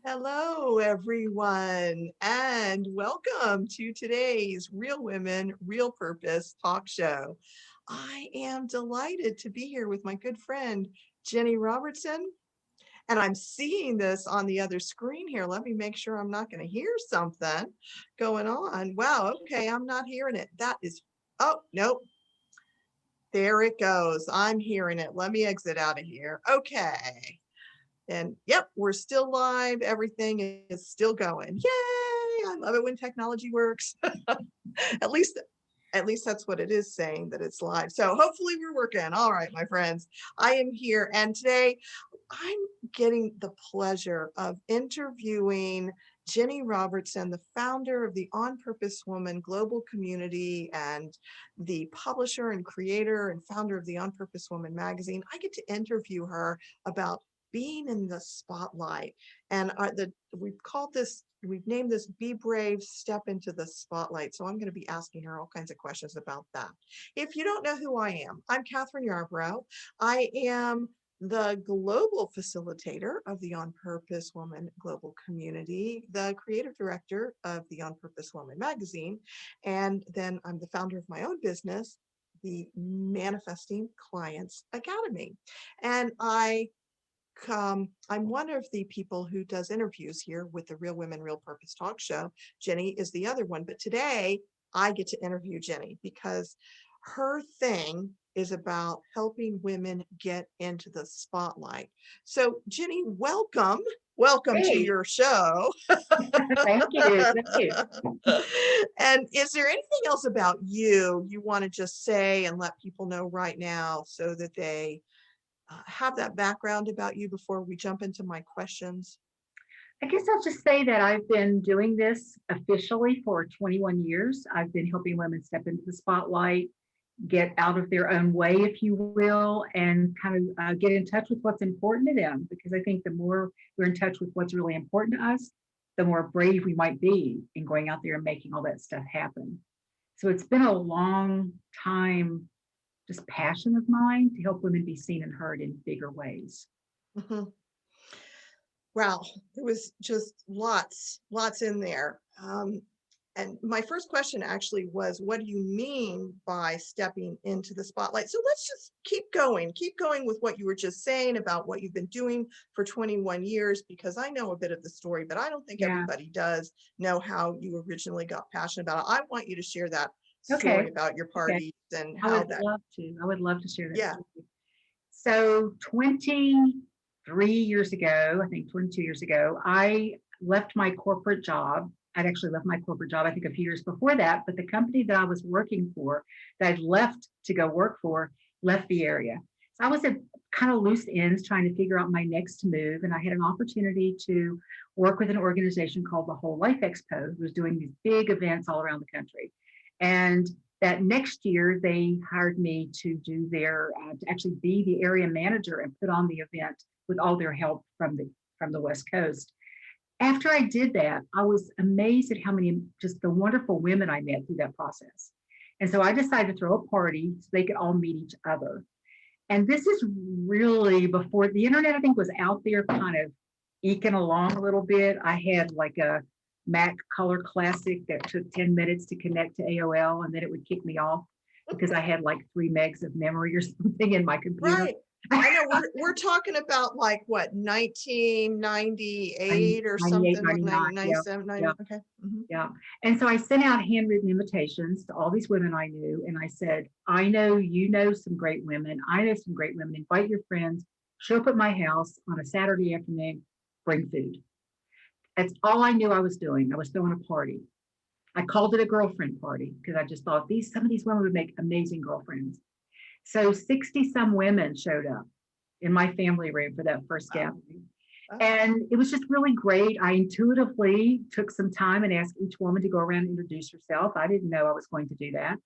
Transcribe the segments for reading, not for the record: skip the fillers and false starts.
Hello, everyone, and welcome to today's Real Women, Real Purpose talk show. I am delighted to be here with my good friend, Ginny Robertson, and I'm seeing this on the other screen here. Let me make sure I'm not going to hear something going on. Wow, okay, I'm not hearing it. Oh, nope, there it goes. I'm hearing it. Let me exit out of here. Okay. And yep, we're still live. Everything is still going. Yay! I love it when technology works. At least that's what it is saying, that it's live. So hopefully we're working. All right, my friends, I am here. And today I'm getting the pleasure of interviewing Ginny Robertson, the founder of the On Purpose Woman global community and the publisher and creator and founder of the On Purpose Woman magazine. I get to interview her about being in the spotlight. And we've named this Be Brave, Step into the Spotlight. So I'm going to be asking her all kinds of questions about that. If you don't know who I am, I'm Kathryn Yarborough. I am the global facilitator of the On Purpose Woman global community, the creative director of the On Purpose Woman magazine, and then I'm the founder of my own business, the Manifesting Clients Academy. And I'm one of the people who does interviews here with the Real Women, Real Purpose talk show. Ginny is the other one, but today I get to interview Ginny because her thing is about helping women get into the spotlight. So Ginny, welcome to Hey, your show. thank you. Thank you. And is there anything else about you want to just say and let people know right now so that they have that background about you before we jump into my questions? I guess I'll just say that I've been doing this officially for 21 years. I've been helping women step into the spotlight, get out of their own way, if you will, and kind of get in touch with what's important to them. Because I think the more we're in touch with what's really important to us, the more brave we might be in going out there and making all that stuff happen. So it's been a long time, just passion of mine to help women be seen and heard in bigger ways. Mhm. Wow, there was just lots in there. And my first question actually was, what do you mean by stepping into the spotlight? So let's just keep going with what you were just saying about what you've been doing for 21 years, because I know a bit of the story, but I don't think Yeah. everybody does know how you originally got passionate about it. I want you to share that Okay. story about your Okay. parties and I how would that, love to. I would love to share that yeah. story. So 23 years ago, I think 22 years ago, I left my corporate job. I'd actually left my corporate job, I think a few years before that, but the company that I was working for, that I'd left to go work for, left the area. So I was at kind of loose ends trying to figure out my next move. And I had an opportunity to work with an organization called the Whole Life Expo, who was doing these big events all around the country. And that next year they hired me to do to actually be the area manager and put on the event with all their help from the West Coast. After I did that, I was amazed at how many just the wonderful women I met through that process. And so I decided to throw a party so they could all meet each other. And this is really before the internet, I think, was out there kind of eking along a little bit. I had like a Mac Color Classic that took 10 minutes to connect to AOL, and then it would kick me off because I had like 3 megs of memory or something in my computer. Right. I know we're talking about like what, 1998 or 98, something, like 99. Yeah. 97, Yeah. 90. Okay. Mhm. Yeah. And so I sent out handwritten invitations to all these women I knew. And I said, I know you know some great women. I know some great women. Invite your friends, show up at my house on a Saturday afternoon, bring food. That's all I knew I was doing. I was throwing a party. I called it a girlfriend party because I just thought some of these women would make amazing girlfriends. So 60 some women showed up in my family room for that first Wow. gathering. Oh, And it was just really great. I intuitively took some time and asked each woman to go around and introduce herself. I didn't know I was going to do that,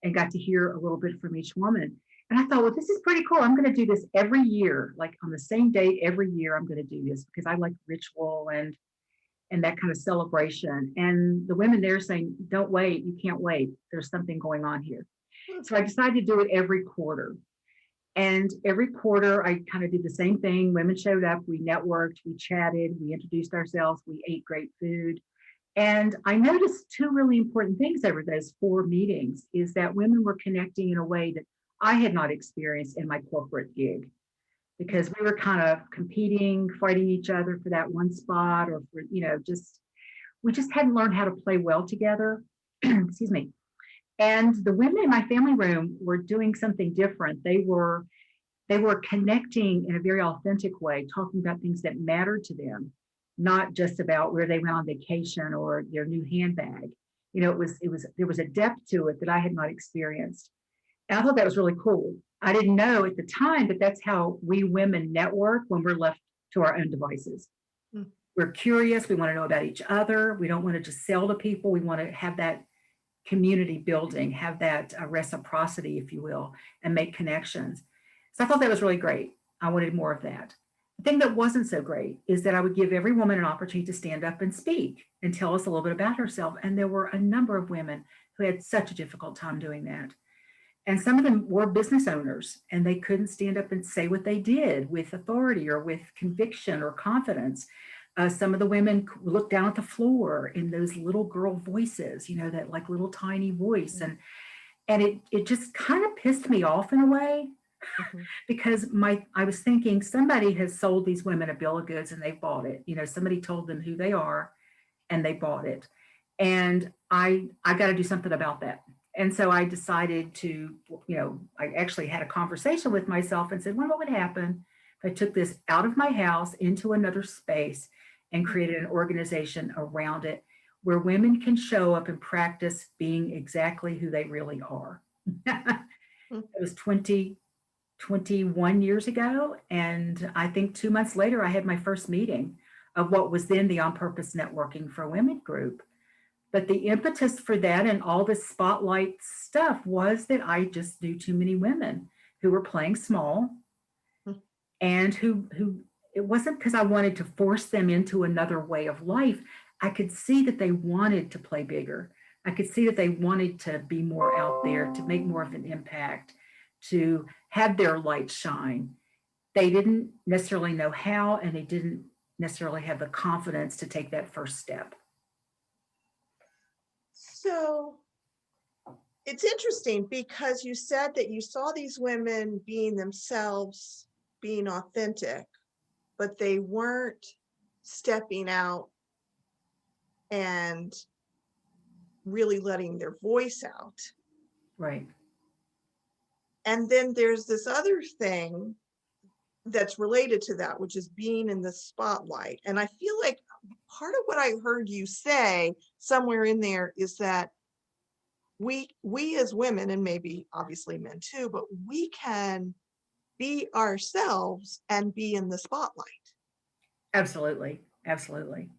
and got to hear a little bit from each woman. And I thought, well, this is pretty cool. I'm going to do this every year, like on the same date every year. I'm going to do this because I like ritual and that kind of celebration. And the women there saying, don't wait, you can't wait. There's something going on here. hmm. So I decided to do it every quarter. And every quarter, I kind of did the same thing. Women showed up, we networked, we chatted, we introduced ourselves, we ate great food. And I noticed two really important things over those 4 meetings is that women were connecting in a way that I had not experienced in my corporate gig because we were kind of competing, fighting each other for that one spot or for, just we just hadn't learned how to play well together. Excuse me. And the women in my family room were doing something different. They were connecting in a very authentic way, talking about things that mattered to them, not just about where they went on vacation or their new handbag. There was a depth to it that I had not experienced. And I thought that was really cool. I didn't know at the time, but that's how we women network when we're left to our own devices. Mm. We're curious. We want to know about each other. We don't want to just sell to people. We want to have that community building, have that reciprocity, if you will, and make connections. So I thought that was really great. I wanted more of that. The thing that wasn't so great is that I would give every woman an opportunity to stand up and speak and tell us a little bit about herself. And there were a number of women who had such a difficult time doing that. And some of them were business owners and they couldn't stand up and say what they did with authority or with conviction or confidence. Some of the women looked down at the floor in those little girl voices, that like little tiny voice. And it just kind of pissed me off in a way because I was thinking somebody has sold these women a bill of goods and they bought it. Somebody told them who they are and they bought it. And I got to do something about that. And so I decided to, I actually had a conversation with myself and said, well, what would happen if I took this out of my house into another space and created an organization around it where women can show up and practice being exactly who they really are. It was 21 years ago. And I think 2 months later, I had my first meeting of what was then the On Purpose Networking for Women group. But the impetus for that and all this spotlight stuff was that I just knew too many women who were playing small and who it wasn't because I wanted to force them into another way of life. I could see that they wanted to play bigger. I could see that they wanted to be more out there, to make more of an impact, to have their light shine. They didn't necessarily know how, and they didn't necessarily have the confidence to take that first step. So it's interesting because you said that you saw these women being themselves, being authentic, but they weren't stepping out and really letting their voice out. Right. And then there's this other thing that's related to that, which is being in the spotlight. And I feel like part of what I heard you say somewhere in there is that we as women, and maybe obviously men too, but we can be ourselves and be in the spotlight. Absolutely. Absolutely.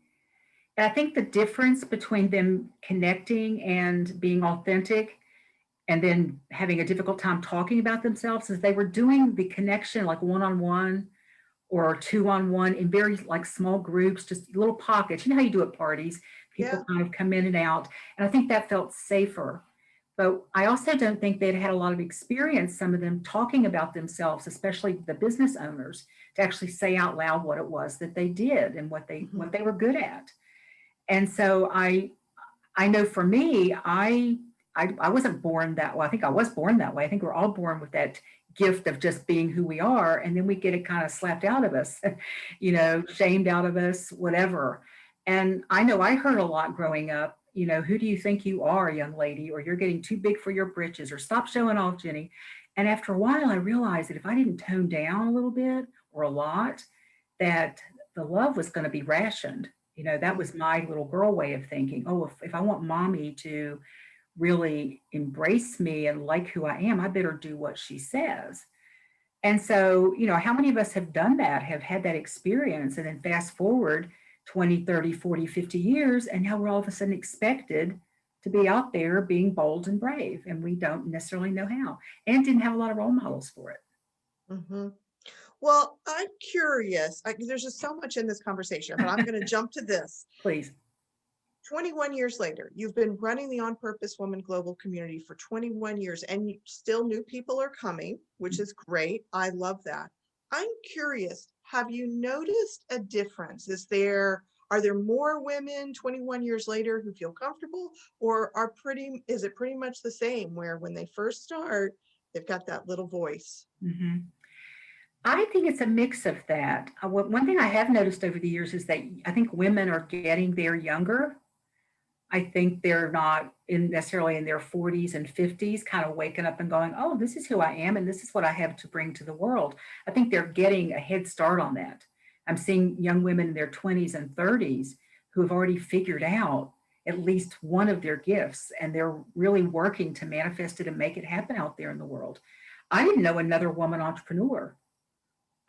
And I think the difference between them connecting and being authentic and then having a difficult time talking about themselves is they were doing the connection like one-on-one or two-on-one in very like small groups, just little pockets. You know how you do at parties, people kind of come in and out. And I think that felt safer. But I also don't think they'd had a lot of experience, some of them talking about themselves, especially the business owners, to actually say out loud what it was that they did and what they were good at. And so I know for me, I wasn't born that way. I think I was born that way. I think we're all born with that gift of just being who we are. And then we get it kind of slapped out of us, shamed out of us, whatever. And I know I heard a lot growing up, who do you think you are, young lady? Or you're getting too big for your britches, or stop showing off, Ginny. And after a while, I realized that if I didn't tone down a little bit or a lot, that the love was going to be rationed. That was my little girl way of thinking. Oh, if I want mommy to really embrace me and like who I am, I better do what she says. And so, how many of us have done that, have had that experience, and then fast forward 20, 30, 40, 50 years, and now we're all of a sudden expected to be out there being bold and brave, and we don't necessarily know how, and didn't have a lot of role models for it. Mm-hmm. Well, I'm curious. There's just so much in this conversation, but I'm going to jump to this. Please. 21 years later, you've been running the On Purpose Woman Global community for 21 years, and still new people are coming, which is great. I love that. I'm curious, have you noticed a difference? Are there more women 21 years later who feel comfortable, or is it pretty much the same where when they first start, they've got that little voice? Mhm. I think it's a mix of that. One thing I have noticed over the years is that I think women are getting there younger. I think they're not necessarily in their 40s and 50s, kind of waking up and going, oh, this is who I am and this is what I have to bring to the world. I think they're getting a head start on that. I'm seeing young women in their 20s and 30s who have already figured out at least one of their gifts, and they're really working to manifest it and make it happen out there in the world. I didn't know another woman entrepreneur.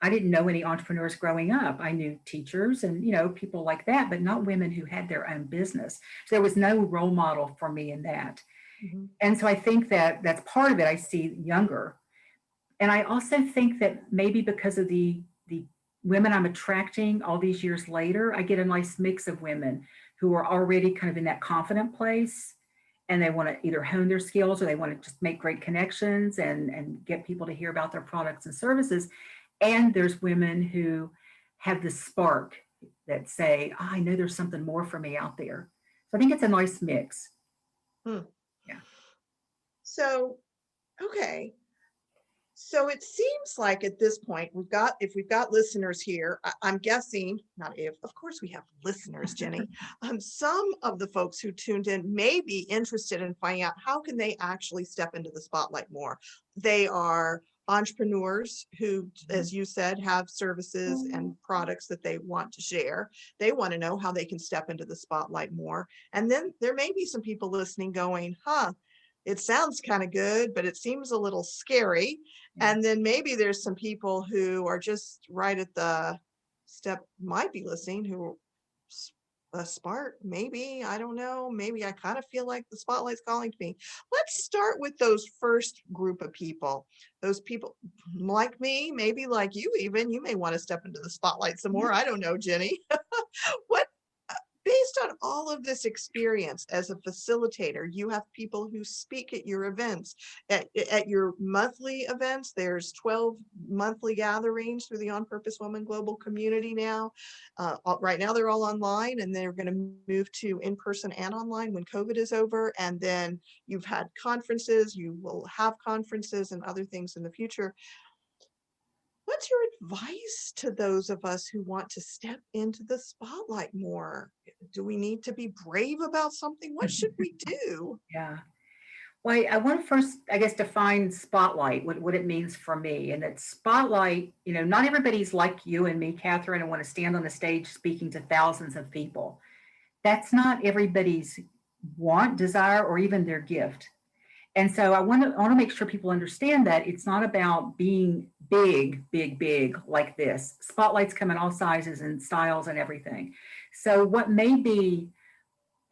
I didn't know any entrepreneurs growing up. I knew teachers and, people like that, but not women who had their own business. So there was no role model for me in that. Mhm. And so I think that that's part of it. I see younger. And I also think that maybe because of the women I'm attracting all these years later, I get a nice mix of women who are already kind of in that confident place, and they want to either hone their skills or they want to just make great connections and get people to hear about their products and services. And there's women who have this spark that say, oh, I know there's something more for me out there. So I think it's a nice mix. Hmm. Yeah. So, okay. So it seems like at this point, if we've got listeners here, I'm guessing, not if, of course we have listeners, Jenny. Some of the folks who tuned in may be interested in finding out how can they actually step into the spotlight more. They are entrepreneurs who, as you said, have services and products that they want to share. They want to know how they can step into the spotlight more. And then there may be some people listening going, it sounds kind of good, but it seems a little scary. Yeah. And then maybe there's some people who are just right at the step, might be listening, who a spark, maybe, I don't know, maybe I kind of feel like the spotlight's calling to me. Let's start with those first group of people. Those people like me, maybe like you even, you may want to step into the spotlight some more. I don't know, Jenny. What Based on all of this experience as a facilitator, you have people who speak at your events, at your monthly events. There's 12 monthly gatherings through the On Purpose Woman Global community now. Right now, they're all online, and they're going to move to in-person and online when COVID is over. And then you've had conferences, you will have conferences and other things in the future. What's your advice to those of us who want to step into the spotlight more? Do we need to be brave about something? What should we do? Yeah. Well, I want to first, I guess, define spotlight, what it means for me. And that spotlight, not everybody's like you and me, Kathryn, and want to stand on the stage speaking to thousands of people. That's not everybody's want, desire, or even their gift. And so I want to make sure people understand that it's not about being big, big, big like this. Spotlights come in all sizes and styles and everything. So what may be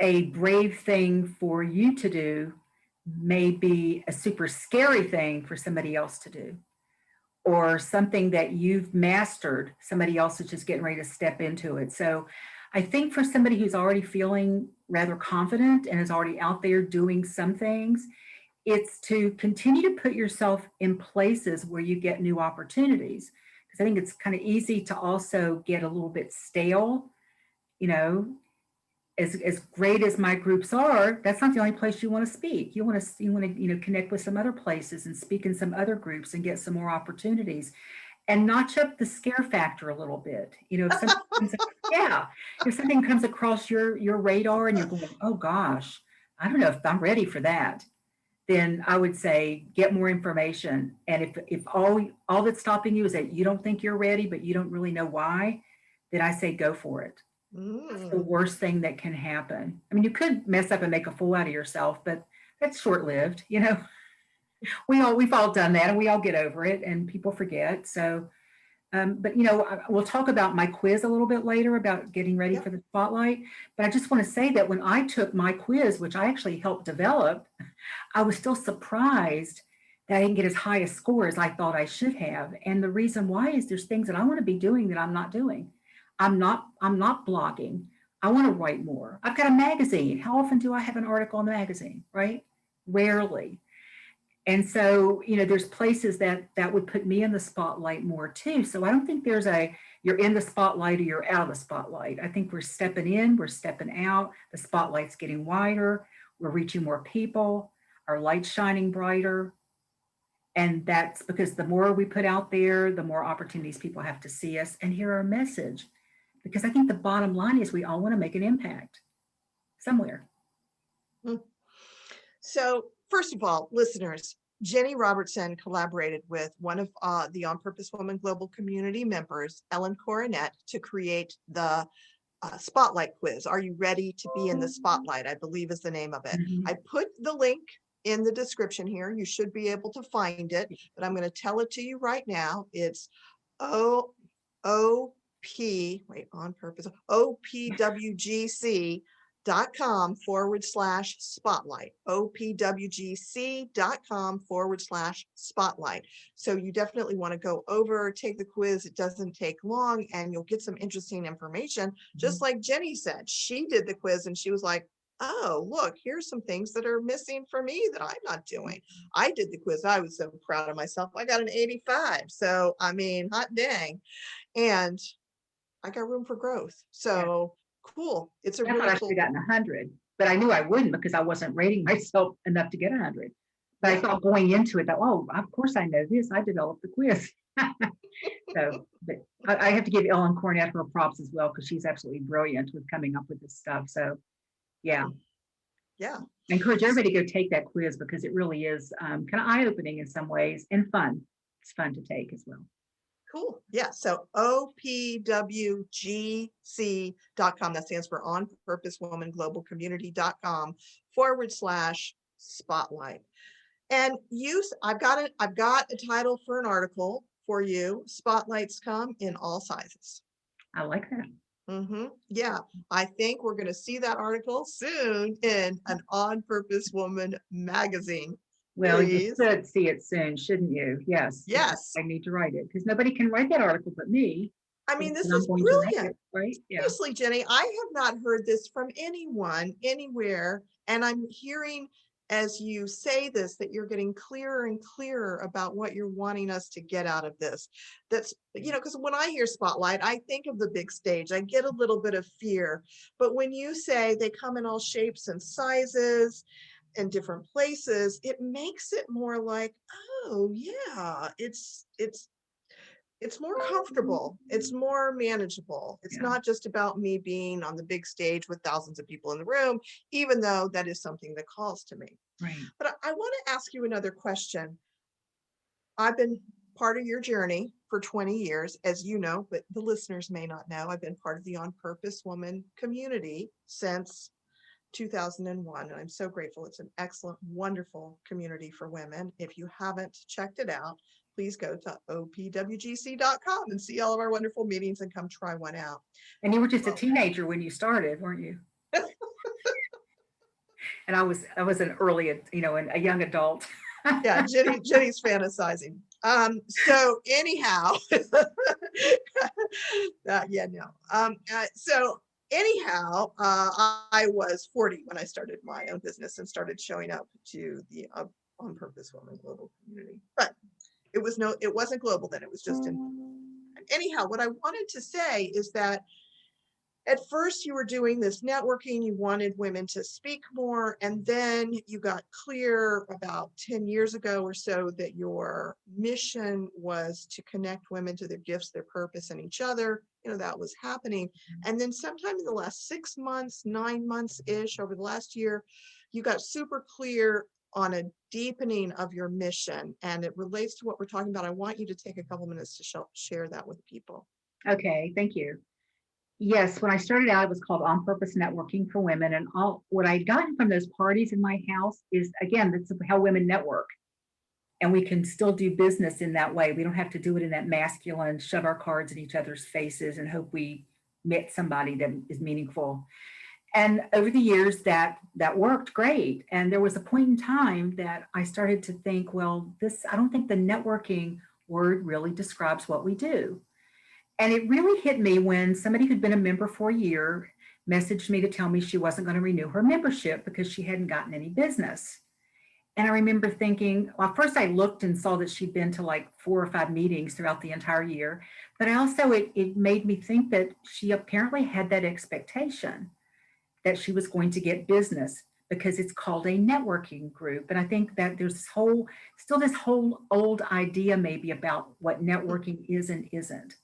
a brave thing for you to do may be a super scary thing for somebody else to do, or something that you've mastered, somebody else is just getting ready to step into it. So I think for somebody who's already feeling rather confident and is already out there doing some things, it's to continue to put yourself in places where you get new opportunities. Because I think it's kind of easy to also get a little bit stale, you know, as great as my groups are, that's not the only place you want to speak. You want to connect with some other places and speak in some other groups and get some more opportunities, and notch up the scare factor a little bit. If something comes, yeah, if something comes across your radar and you're going, oh gosh, I don't know if I'm ready for that, then I would say get more information. And if all that's stopping you is that you don't think you're ready, but you don't really know why, then I say go for it. That's the Mm. worst thing that can happen. I mean, you could mess up and make a fool out of yourself, but that's short-lived. We've all done that, and we all get over it, and people forget. So, but we'll talk about my quiz a little bit later about getting ready Yep. for the spotlight. But I just want to say that when I took my quiz, which I actually helped develop, I was still surprised that I didn't get as high a score as I thought I should have. And the reason why is there's things that I want to be doing that I'm not doing. I'm not blogging. I want to write more. I've got a magazine. How often do I have an article in the magazine, right? Rarely. And so, there's places that would put me in the spotlight more too. So I don't think there's you're in the spotlight or you're out of the spotlight. I think we're stepping in, we're stepping out. The spotlight's getting wider. We're reaching more people. Our light's shining brighter. And that's because the more we put out there, the more opportunities people have to see us and hear our message. Because I think the bottom line is we all want to make an impact somewhere. Hmm. So first of all, listeners, Ginny Robertson collaborated with one of the On Purpose Woman Global Community members, Ellen Coronet, to create the Spotlight quiz. Are you ready to be in the spotlight? I believe is the name of it. Mhm. I put the link in the description here. You should be able to find it, but I'm going to tell it to you right now. It's O O P, wait, on purpose, opwgc.com/spotlight, opwgc.com/spotlight. So you definitely want to go over, take the quiz. It doesn't take long and you'll get some interesting information. Just like Jenny said, she did the quiz and she was like, oh, look, here's some things that are missing for me that I'm not doing. I did the quiz. I was so proud of myself. I got an 85. So, I mean, hot dang. And I got room for growth. So cool. It's a I thought really I should cool. have gotten 100, but I knew I wouldn't because I wasn't rating myself enough to get 100. But I thought going into it that, oh, of course I know this. I developed the quiz. So, but I have to give Ellen Cornett her props as well because she's absolutely brilliant with coming up with this stuff. So, yeah. Yeah. I encourage everybody to go take that quiz because it really is kind of eye-opening in some ways and fun. It's fun to take as well. Cool. Yeah. So opwgc.com. That stands for On Purpose Woman Global Community.com/spotlight. And I've got a title for an article for you. Spotlights come in all sizes. I like that. Yeah, I think we're going to see that article soon in an On Purpose Woman magazine. Well, you Please. should see it soon, shouldn't you? Yes. Yes. I need to write it because nobody can write that article but me. I mean, this And I'm is going to write brilliant. it, right? Yeah. Seriously, Jenny, I have not heard this from anyone, anywhere. And I'm hearing as you say this, that you're getting clearer and clearer about what you're wanting us to get out of this. That's, because when I hear spotlight, I think of the big stage. I get a little bit of fear. But when you say they come in all shapes and sizes and different places, it makes it more like, oh yeah, it's more comfortable. It's more manageable. It's not just about me being on the big stage with thousands of people in the room, even though that is something that calls to me. Right. But I want to ask you another question. I've been part of your journey for 20 years, as you know, but the listeners may not know. I've been part of the On Purpose Woman community since 2001, and I'm so grateful. It's an excellent, wonderful community for women. If you haven't checked it out, please go to opwgc.com and see all of our wonderful meetings and come try one out. And you were just a teenager when you started, weren't you? And I was a young adult. Yeah, Jenny's fantasizing. So anyhow, so anyhow, I was 40 when I started my own business and started showing up to the On Purpose Woman Global Community. But it wasn't global then. It was just anyhow, what I wanted to say is that at first you were doing this networking, you wanted women to speak more, and then you got clear about 10 years ago or so that your mission was to connect women to their gifts, their purpose, and each other. That was happening. And then sometime in the last 6 months, 9 months-ish, over the last year, you got super clear on a deepening of your mission, and it relates to what we're talking about. I want you to take a couple minutes to share that with people. Okay, thank you. Yes, when I started out, it was called On Purpose Networking for Women. And what I'd gotten from those parties in my house is, again, that's how women network. And we can still do business in that way. We don't have to do it in that masculine, shove our cards in each other's faces and hope we met somebody that is meaningful. And over the years, that worked great. And there was a point in time that I started to think, well, I don't think the networking word really describes what we do. And it really hit me when somebody who'd been a member for a year messaged me to tell me she wasn't going to renew her membership because she hadn't gotten any business. And I remember thinking, well, first I looked and saw that she'd been to like 4 or 5 meetings throughout the entire year. But I also, it made me think that she apparently had that expectation that she was going to get business because it's called a networking group. And I think that there's still this whole old idea maybe about what networking is and isn't.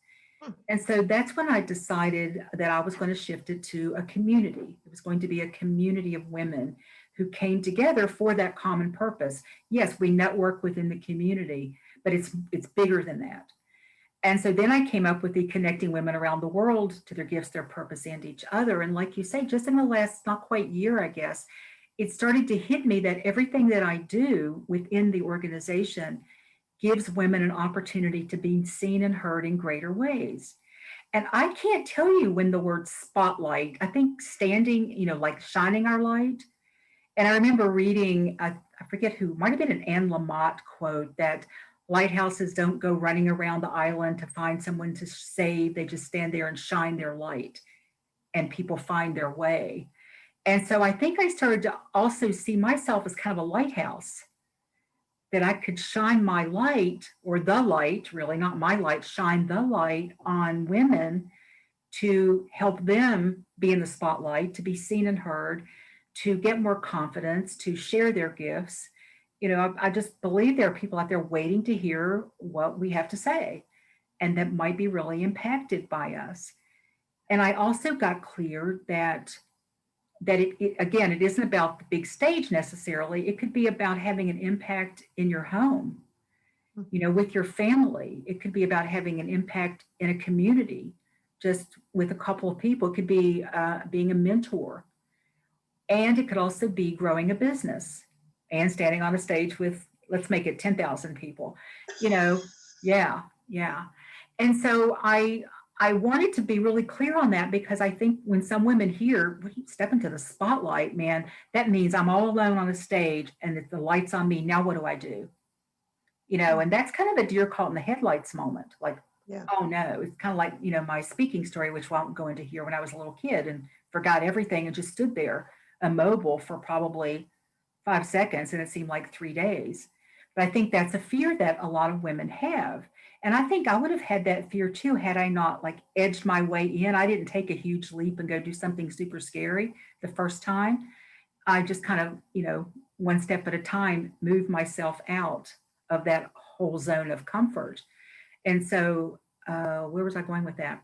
Hmm. And so that's when I decided that I was going to shift it to a community. It was going to be a community of women who came together for that common purpose. Yes, we network within the community, but it's bigger than that. And so then I came up with the connecting women around the world to their gifts, their purpose, and each other. And like you say, just in the last not quite year, I guess, it started to hit me that everything that I do within the organization gives women an opportunity to be seen and heard in greater ways. And I can't tell you when the word spotlight, I think standing, like shining our light. And I remember reading, I forget who, might have been an Anne Lamott quote that lighthouses don't go running around the island to find someone to save. They just stand there and shine their light and people find their way. And so I think I started to also see myself as kind of a lighthouse, that I could shine my light, or the light, really, not my light, shine the light on women to help them be in the spotlight, to be seen and heard, to get more confidence, to share their gifts. I just believe there are people out there waiting to hear what we have to say and that might be really impacted by us. And I also got clear that again, it isn't about the big stage necessarily. It could be about having an impact in your home, with your family. It could be about having an impact in a community, just with a couple of people. It could be being a mentor. And it could also be growing a business and standing on a stage with, let's make it 10,000 people, you know, yeah, yeah. And so I wanted to be really clear on that because I think when some women hear, when you step into the spotlight, man, that means I'm all alone on a stage and the light's on me. Now what do I do? And that's kind of a deer caught in the headlights moment. Like, Yeah. oh no, it's kind of like, my speaking story, which I won't go into here, when I was a little kid and forgot everything and just stood there immobile for probably 5 seconds and it seemed like 3 days. But I think that's a fear that a lot of women have. And I think I would have had that fear too had I not like edged my way in. I didn't take a huge leap and go do something super scary the first time. I just kind of, one step at a time, moved myself out of that whole zone of comfort. And so, where was I going with that?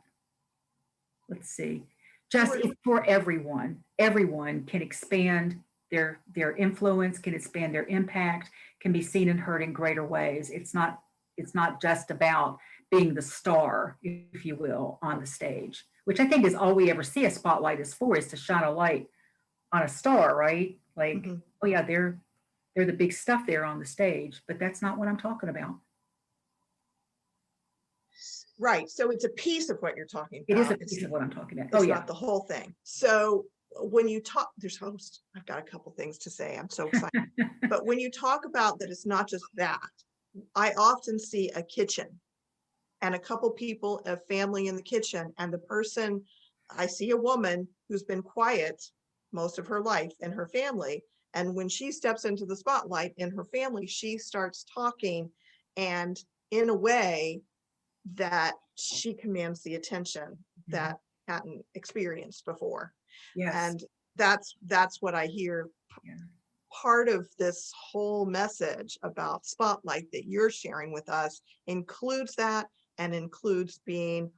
Let's see. Just We're- it's for everyone. Everyone can expand their influence, can expand their impact, can be seen and heard in greater ways. It's not just about being the star, if you will, on the stage, which I think is all we ever see a spotlight is for, is to shine a light on a star, right? Like, Mhm. oh yeah, they're the big stuff there on the stage, but that's not what I'm talking about. Right. So it's a piece of what you're talking It is a about. piece of what I'm talking about. Oh It's yeah. not the whole thing. So when you talk, I've got a couple things to say. I'm so excited. But when you talk about that, it's not just that. I often see a kitchen and a couple people, a family in the kitchen, and I see a woman who's been quiet most of her life in her family. And when she steps into the spotlight in her family, she starts talking, and in a way that she commands the attention that hadn't experienced before. Yes. And that's what I hear. Yeah. Part of this whole message about spotlight that you're sharing with us includes that, and includes being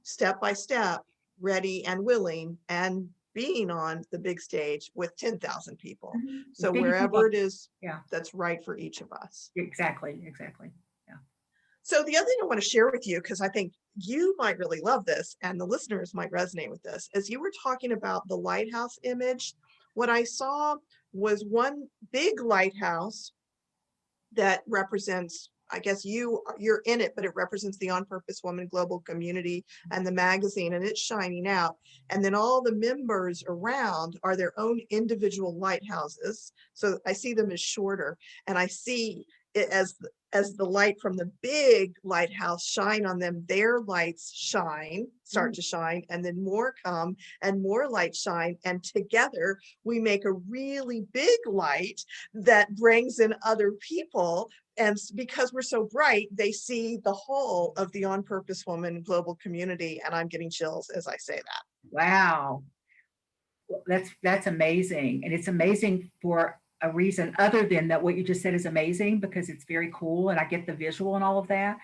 step by step ready and willing and being on the big stage with 10,000 people. Mhm. So Big wherever people. it is, Yeah, that's right for each of us. exactly. Yeah. So the other thing I want to share with you, because I think you might really love this and the listeners might resonate with this, as you were talking about the lighthouse image, what I saw was one big lighthouse that represents, I guess you're in it, but it represents the On Purpose Woman Global Community and the magazine, and it's shining out. And then all the members around are their own individual lighthouses. So I see them as shorter, and I see as the light from the big lighthouse shine on them, their lights start to shine, and then more come and more lights shine. And together we make a really big light that brings in other people. And because we're so bright, they see the whole of the On Purpose Woman global community. And I'm getting chills as I say that. Wow. That's amazing. And it's amazing for a reason other than that what you just said is amazing because it's very cool and I get the visual and all of that.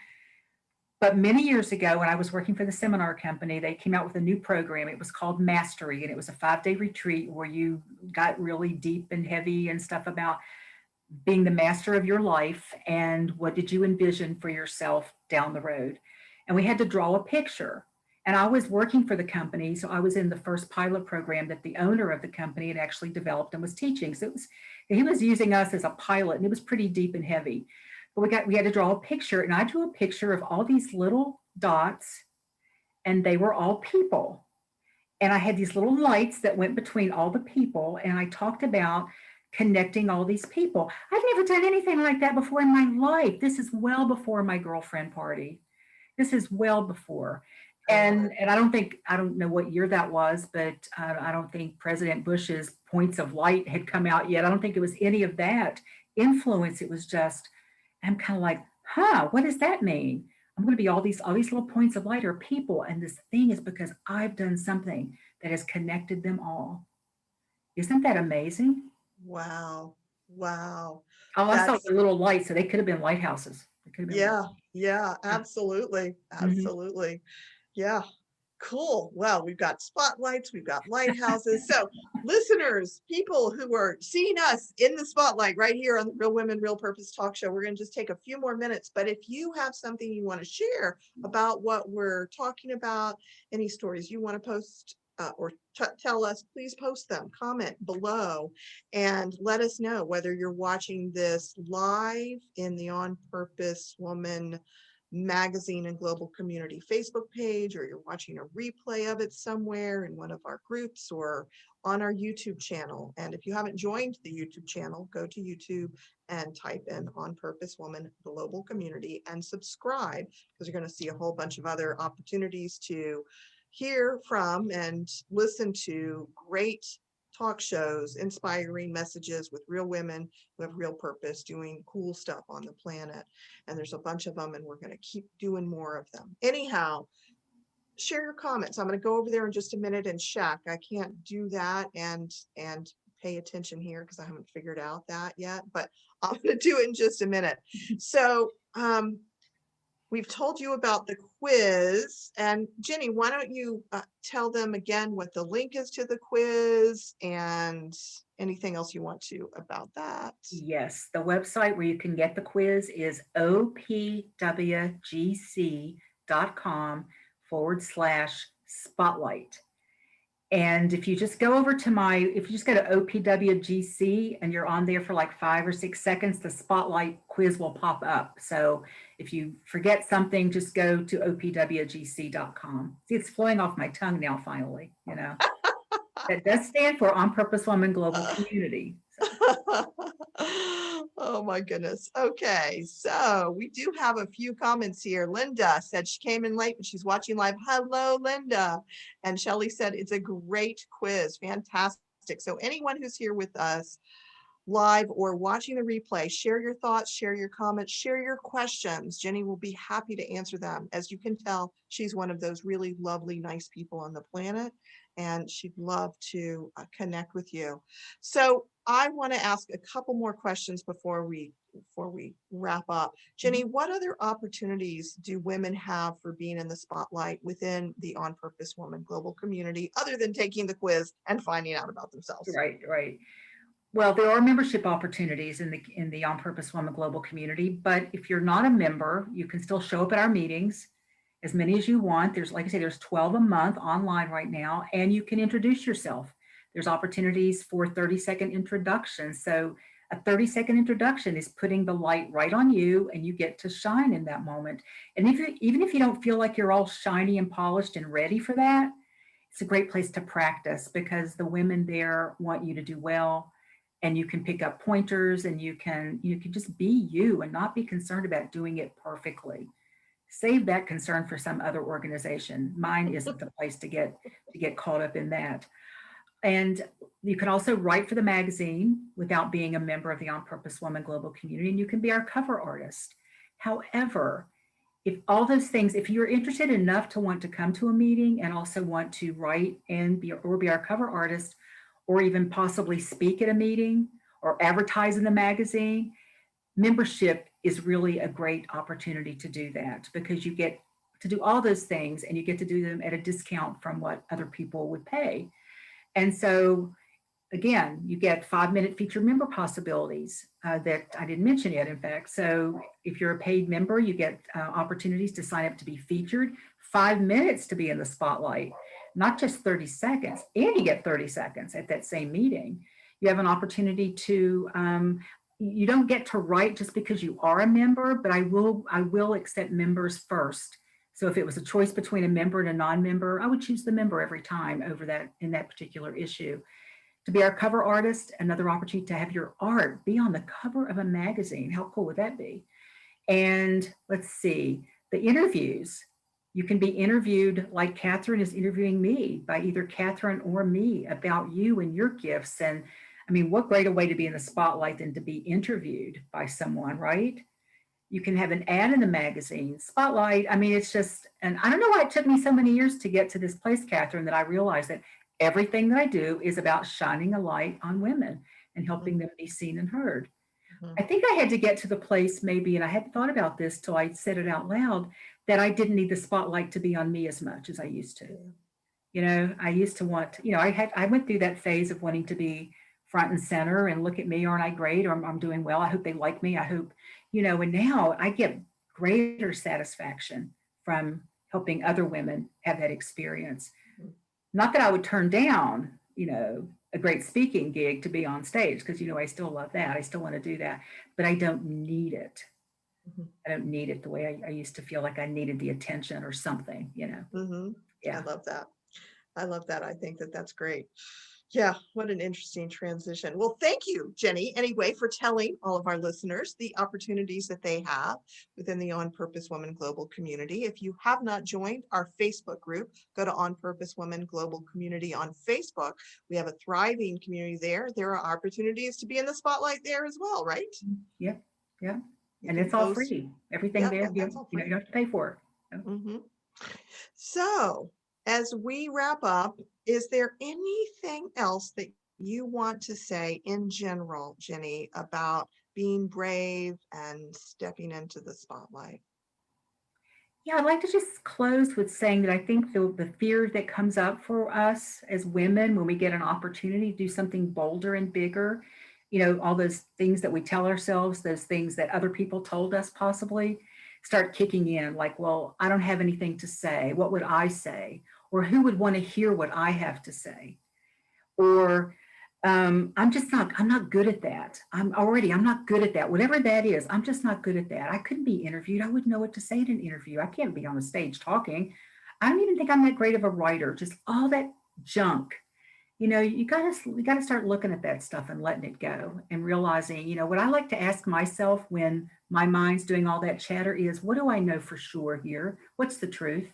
But many years ago, when I was working for the seminar company, they came out with a new program. It was called Mastery, and it was a 5-day retreat where you got really deep and heavy and stuff about being the master of your life and what did you envision for yourself down the road. And we had to draw a picture. And I was working for the company, so I was in the first pilot program that the owner of the company had actually developed and was teaching. So he was using us as a pilot, and it was pretty deep and heavy. But we had to draw a picture, and I drew a picture of all these little dots, and they were all people. And I had these little lights that went between all the people, and I talked about connecting all these people. I've never done anything like that before in my life. This is well before my girlfriend party. This is well before. And I don't know what year that was, but I don't think President Bush's points of light had come out yet. I don't think it was any of that influence. It was just, I'm kind of like, what does that mean? I'm going to be all these little points of light are people. And this thing is because I've done something that has connected them all. Isn't that amazing? Wow. Wow. Oh, I saw That's the little lights, so they could have been lighthouses. They could have been lighthouses. yeah, Yeah. absolutely. Mhm. Absolutely. Yeah. Cool. Well, we've got spotlights, we've got lighthouses. So, listeners, people who are seeing us in the spotlight right here on the Real Women, Real Purpose Talk Show, we're going to just take a few more minutes. But if you have something you want to share about what we're talking about, any stories you want to post or tell us, please post them, comment below, and let us know whether you're watching this live in the On Purpose Woman magazine and global community Facebook page, or you're watching a replay of it somewhere in one of our groups or on our YouTube channel. And if you haven't joined the YouTube channel, go to YouTube and type in On Purpose Woman Global Community and subscribe, because you're going to see a whole bunch of other opportunities to hear from and listen to great talk shows, inspiring messages with real women who have real purpose, doing cool stuff on the planet. And there's a bunch of them, and we're going to keep doing more of them. Anyhow, share your comments. I'm going to go over there in just a minute and check. I can't do that and pay attention here because I haven't figured out that yet, but I'm going to do it in just a minute. So we've told you about the quiz, and Ginny, why don't you tell them again what the link is to the quiz and anything else you want to about that? Yes, the website where you can get the quiz is opwgc.com/spotlight. And if you just go over to if you just go to OPWGC and you're on there for like 5 or 6 seconds, the spotlight quiz will pop up. So if you forget something, just go to opwgc.com. See, it's flowing off my tongue now, finally, That does stand for On Purpose Woman Global Community. So. Oh my goodness. Okay, so we do have a few comments here. Linda said she came in late, but she's watching live. Hello, Linda. And Shelley said it's a great quiz. Fantastic. So anyone who's here with us live or watching the replay, share your thoughts, share your comments, share your questions. Ginny will be happy to answer them. As you can tell, she's one of those really lovely, nice people on the planet, and she'd love to connect with you. So I want to ask a couple more questions before we wrap up. Ginny, what other opportunities do women have for being in the spotlight within the On Purpose Woman global community, other than taking the quiz and finding out about themselves? Right. Well, there are membership opportunities in the On Purpose Woman Global community, but if you're not a member, you can still show up at our meetings, as many as you want. There's, like I say, there's 12 a month online right now, and you can introduce yourself. There's opportunities for 30-second introductions. So a 30-second introduction is putting the light right on you, and you get to shine in that moment. And even if you don't feel like you're all shiny and polished and ready for that, it's a great place to practice because the women there want you to do well. and you can pick up pointers, and you can just be you and not be concerned about doing it perfectly. Save that concern for some other organization. Mine isn't the place to get caught up in that. And you can also write for the magazine without being a member of the On Purpose Woman Global community, and you can be our cover artist. However, if all those things, if you're interested enough to want to come to a meeting and also want to write and be our cover artist, or even possibly speak at a meeting or advertise in the magazine, membership is really a great opportunity to do that, because you get to do all those things and you get to do them at a discount from what other people would pay. And so, again, you get 5-minute featured member possibilities that I didn't mention yet, in fact. So if you're a paid member, you get opportunities to sign up to be featured, 5 minutes to be in the spotlight, not just 30 seconds, and you get 30 seconds at that same meeting. You have an opportunity to, you don't get to write just because you are a member, but I will accept members first. So if it was a choice between a member and a non-member, I would choose the member every time over that in that particular issue. To be our cover artist, another opportunity to have your art be on the cover of a magazine. How cool would that be? And let's see, the interviews. You can be interviewed like Kathryn is interviewing me, by either Kathryn or me, about you and your gifts. And I mean, what greater way to be in the spotlight than to be interviewed by someone, right? You can have an ad in the magazine, spotlight. I mean, it's just, and I don't know why it took me so many years to get to this place, Kathryn, that I realized that everything that I do is about shining a light on women and helping them be seen and heard. I think I had to get to the place, maybe, and I hadn't thought about this till I said it out loud, that I didn't need the spotlight to be on me as much as I used to. I used to want, I went through that phase of wanting to be front and center and look at me, aren't I great? Or I'm doing well. I hope they like me. I hope, and now I get greater satisfaction from helping other women have that experience. Not that I would turn down, a great speaking gig to be on stage, because, I still love that. I still want to do that, but I don't need it. I don't need it the way I used to feel like I needed the attention or something, Yeah. I love that. I love that. I think that that's great. Yeah, what an interesting transition. Well, thank you, Jenny, anyway, for telling all of our listeners the opportunities that they have within the On Purpose Woman Global community. If you have not joined our Facebook group, go to On Purpose Woman Global Community on Facebook. We have a thriving community there. There are opportunities to be in the spotlight there as well, right? Yep. Yeah. You And can it's all post. free. Everything Yep, there, and that's all you free. don't have to pay for it. Mhm. So, as we wrap up, is there anything else that you want to say in general, Ginny, about being brave and stepping into the spotlight? Yeah, I'd like to just close with saying that I think the fear that comes up for us as women when we get an opportunity to do something bolder and bigger, all those things that we tell ourselves, those things that other people told us possibly, start kicking in, like, well, I don't have anything to say. What would I say? Or who would want to hear what I have to say? Or I'm not good at that. I'm not good at that. Whatever that is, I'm just not good at that. I couldn't be interviewed. I wouldn't know what to say in an interview. I can't be on the stage talking. I don't even think I'm that great of a writer. Just all that junk. You gotta start looking at that stuff and letting it go and realizing, what I like to ask myself when my mind's doing all that chatter is, what do I know for sure here? What's the truth?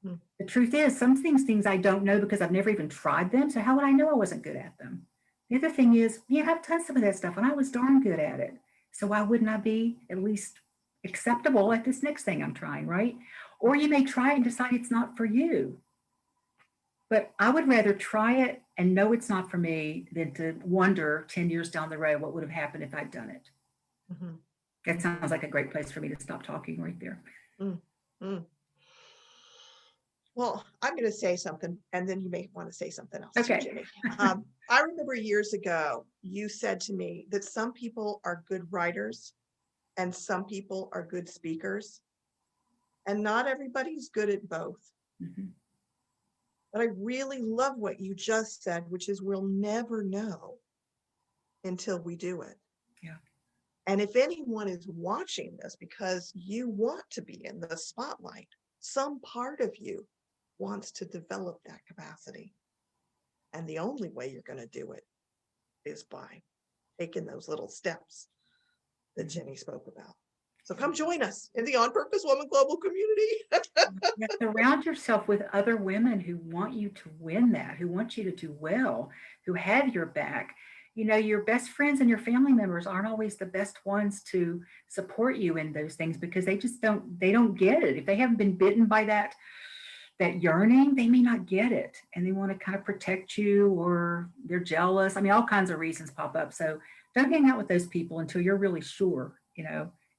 Hmm. The truth is, some things I don't know because I've never even tried them. So how would I know I wasn't good at them? The other thing is, yeah, I've done some of that stuff and I was darn good at it. So why wouldn't I be at least acceptable at this next thing I'm trying, right? Or you may try it and decide it's not for you. But I would rather try it and know it's not for me than to wonder 10 years down the road what would have happened if I'd done it. Mhm. That sounds like a great place for me to stop talking right there. Mm, mm. Well, I'm going to say something, and then you may want to say something else too, Okay. Ginny. I remember years ago, you said to me that some people are good writers and some people are good speakers, and not everybody's good at both. Mhm. But I really love what you just said, which is we'll never know until we do it. Yeah. And if anyone is watching this because you want to be in the spotlight, some part of you wants to develop that capacity. And the only way you're going to do it is by taking those little steps that Ginny spoke about. So come join us in the On Purpose Woman Global community. Yeah, surround yourself with other women who want you to win that, who want you to do well, who have your back. You know, your best friends and your family members aren't always the best ones to support you in those things because they don't get it. If they haven't been bitten by that yearning, they may not get it and they want to kind of protect you or they're jealous. I mean, all kinds of reasons pop up. So don't hang out with those people until you're really sure,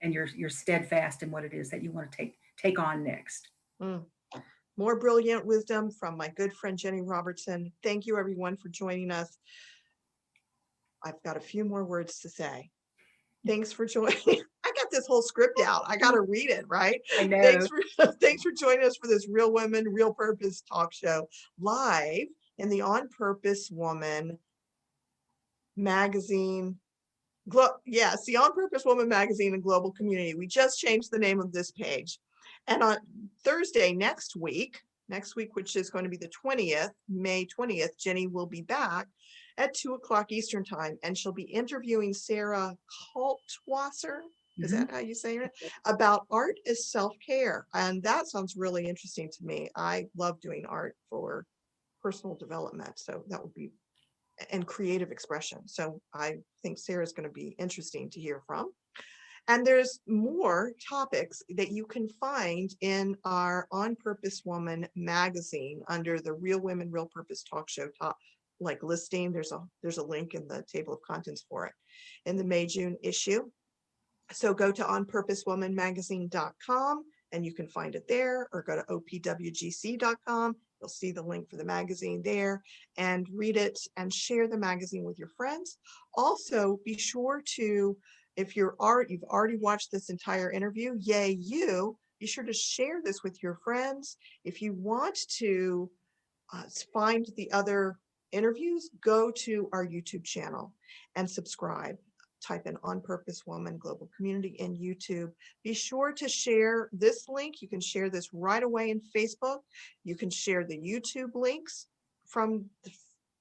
and you're steadfast in what it is that you want to take on next. Mm. More brilliant wisdom from my good friend Ginny Robertson. Thank you everyone for joining us. I've got a few more words to say. Thanks for joining. I got this whole script out. I got to read it, right? I know. Thanks for joining us for this Real Women, Real Purpose talk show live in the On Purpose Woman magazine. Yes, the On Purpose Woman magazine and global community. We just changed the name of this page. And on Thursday next week, which is going to be the 20th, May 20th, Ginny will be back at 2:00 Eastern time, and she'll be interviewing Sarah Kaltwasser. Is that how you say it? About art as self-care. And that sounds really interesting to me. I love doing art for personal development. So that would be, and creative expression. So I think Sarah's going to be interesting to hear from. And there's more topics that you can find in our On Purpose Woman magazine under the Real Women, Real Purpose talk show listing. There's a link in the table of contents for it in the May-June issue. So go to onpurposewomanmagazine.com and you can find it there, or go to opwgc.com. You'll see the link for the magazine there, and read it and share the magazine with your friends. Also, be sure to, if you've already watched this entire interview, yay you, be sure to share this with your friends. If you want to find the other interviews, go to our YouTube channel and subscribe. Type in On Purpose Woman Global Community in YouTube. Be sure to share this link. You can share this right away in Facebook. You can share the YouTube links from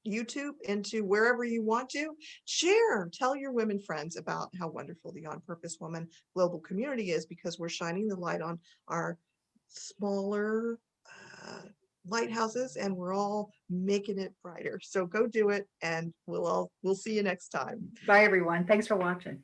YouTube into wherever you want to. Share, tell your women friends about how wonderful the On Purpose Woman Global Community is, because we're shining the light on our smaller lighthouses, and we're all making it brighter. So go do it, and we'll see you next time. Bye, everyone. Thanks for watching.